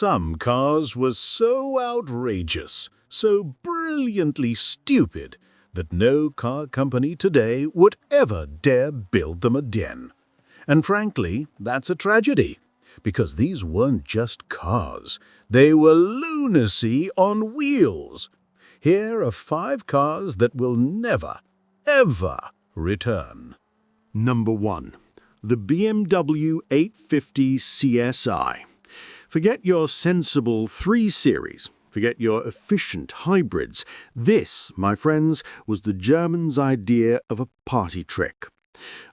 Some cars were so outrageous, so brilliantly stupid, that no car company today would ever dare build them again. And frankly, that's a tragedy, because these weren't just cars. They were lunacy on wheels. Here are 5 cars that will never, ever return. Number 1. The BMW 850 CSI. Forget your sensible 3 Series. Forget your efficient hybrids. This, my friends, was the Germans' idea of a party trick.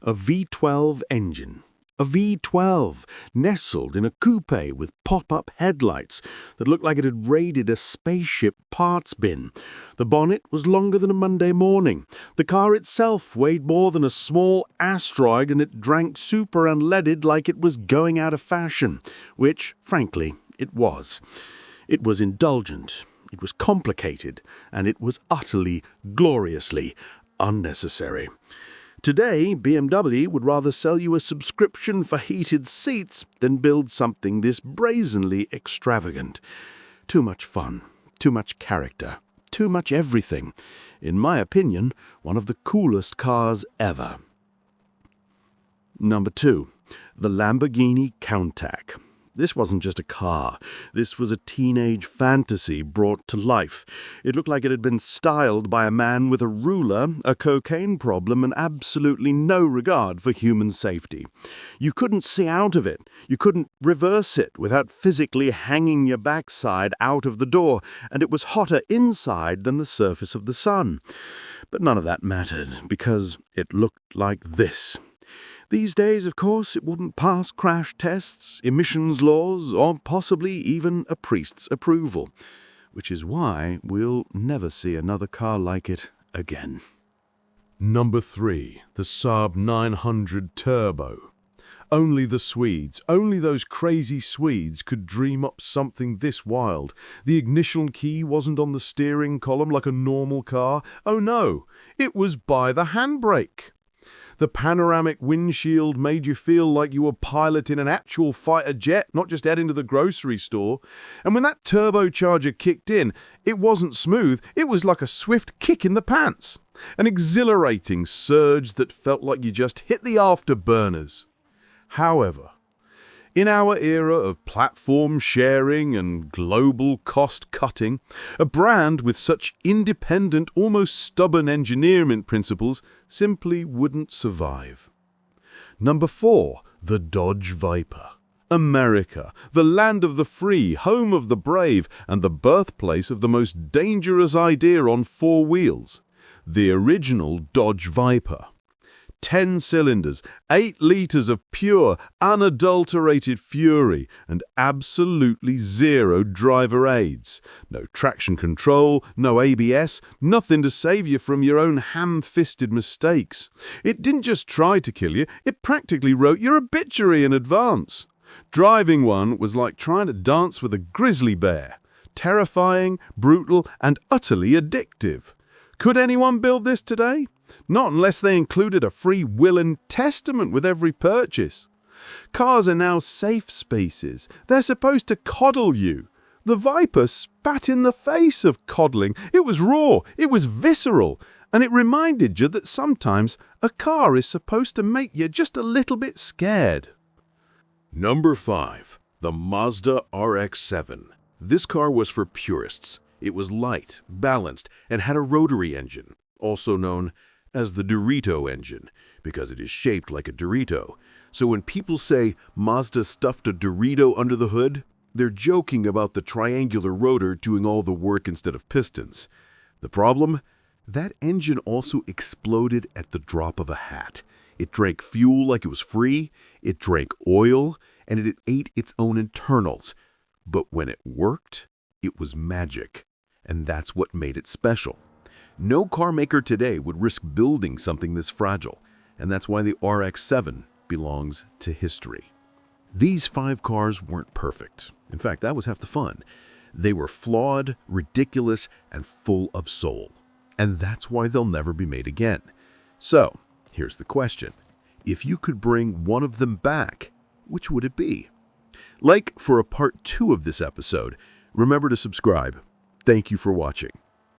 A V12 engine. A V12, nestled in a coupe with pop-up headlights that looked like it had raided a spaceship parts bin. The bonnet was longer than a Monday morning. The car itself weighed more than a small asteroid, and it drank super unleaded like it was going out of fashion, which, frankly, it was. It was indulgent, it was complicated, and it was utterly, gloriously unnecessary. Today, BMW would rather sell you a subscription for heated seats than build something this brazenly extravagant. Too much fun, too much character, too much everything. In my opinion, one of the coolest cars ever. Number 2. The Lamborghini Countach. This wasn't just a car. This was a teenage fantasy brought to life. It looked like it had been styled by a man with a ruler, a cocaine problem, and absolutely no regard for human safety. You couldn't see out of it. You couldn't reverse it without physically hanging your backside out of the door, and it was hotter inside than the surface of the sun. But none of that mattered, because it looked like this. These days, of course, it wouldn't pass crash tests, emissions laws, or possibly even a priest's approval, which is why we'll never see another car like it again. Number 3. The Saab 900 Turbo. Only the Swedes, only those crazy Swedes could dream up something this wild. The ignition key wasn't on the steering column like a normal car. Oh no, it was by the handbrake. The panoramic windshield made you feel like you were piloting an actual fighter jet, not just heading to the grocery store. And when that turbocharger kicked in, it wasn't smooth, it was like a swift kick in the pants. An exhilarating surge that felt like you just hit the afterburners. However, in our era of platform sharing and global cost-cutting, a brand with such independent, almost stubborn engineering principles simply wouldn't survive. Number 4. The Dodge Viper. America, the land of the free, home of the brave, and the birthplace of the most dangerous idea on 4 wheels. The original Dodge Viper. 10 cylinders, 8 liters of pure, unadulterated fury, and absolutely zero driver aids. No traction control, no ABS, nothing to save you from your own ham-fisted mistakes. It didn't just try to kill you, it practically wrote your obituary in advance. Driving one was like trying to dance with a grizzly bear. Terrifying, brutal, and utterly addictive. Could anyone build this today? Not unless they included a free will and testament with every purchase. Cars are now safe spaces. They're supposed to coddle you. The Viper spat in the face of coddling. It was raw, it was visceral, and it reminded you that sometimes a car is supposed to make you just a little bit scared. Number 5. The Mazda RX-7. This car was for purists. It was light, balanced, and had a rotary engine, also known as the Dorito engine, because it is shaped like a Dorito. So when people say Mazda stuffed a Dorito under the hood, they're joking about the triangular rotor doing all the work instead of pistons. The problem? That engine also exploded at the drop of a hat. It drank fuel like it was free, it drank oil, and it ate its own internals. But when it worked, it was magic. And that's what made it special. No car maker today would risk building something this fragile, and that's why the RX-7 belongs to history. These 5 cars weren't perfect. In fact, that was half the fun. They were flawed, ridiculous, and full of soul. And that's why they'll never be made again. So, here's the question. If you could bring one of them back, which would it be? Like for a part 2 of this episode. Remember to subscribe. Thank you for watching.